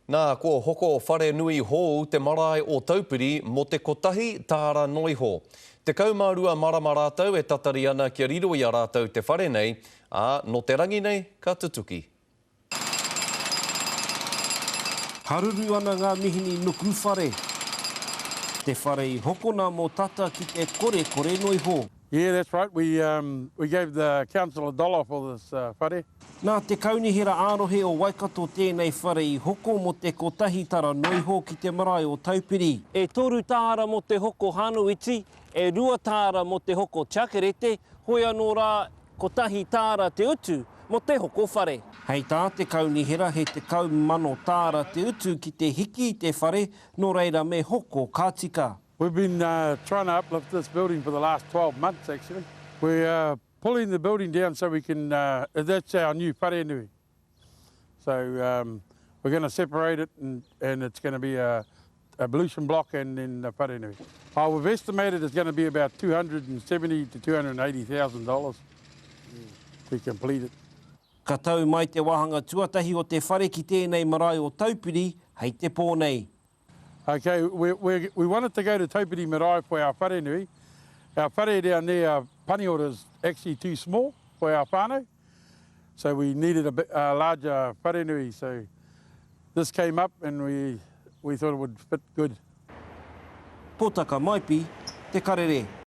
Nā, ko hoko whare nui hou te marae o Taupiri mo te kotahi tāra noiho. Te kaumārua marama rātou e tatari ana kia riro i a rātou te whare nei, no te rangi nei, ka tutuki. Haruru ana ngā mihini nuku whare. Te whare I hokona mō tata ki te kore noiho. Yeah, that's right. We gave the council $1 for this whare. Nā te kaunihira ārohe o Waikato tēnei whare I hoko mo te kotahi tara noiho ki te marae o Taupiri. E toru tāra mo te hoko Hanuiti, e rua tāra mo te hoko Chakerete, hoi anō rā kotahi tāra te utu mo te hoko whare. Hei tā te kaunihira he te kaumano tāra te utu ki te hiki I te whare, nō reira me hoko kātika. We've been trying to uplift this building for the last 12 months, actually. We're pulling the building down so we can, that's our new whare nui. So we're going to separate it and it's going to be a ablution block and then a whare nui. We've estimated it's going to be about $270,000 to $280,000 to complete it. Ka tau mai te wahanga tuatahi o te whare ki tēnei marae o Taupiri, hei te pōnei. Okay, we wanted to go to Taupiri Marae for our whare nui. Our whare down there, our paniora is actually too small for our whānau. So we needed a larger whare nui. So this came up and we thought it would fit good. Pōtaka maipi, te karere.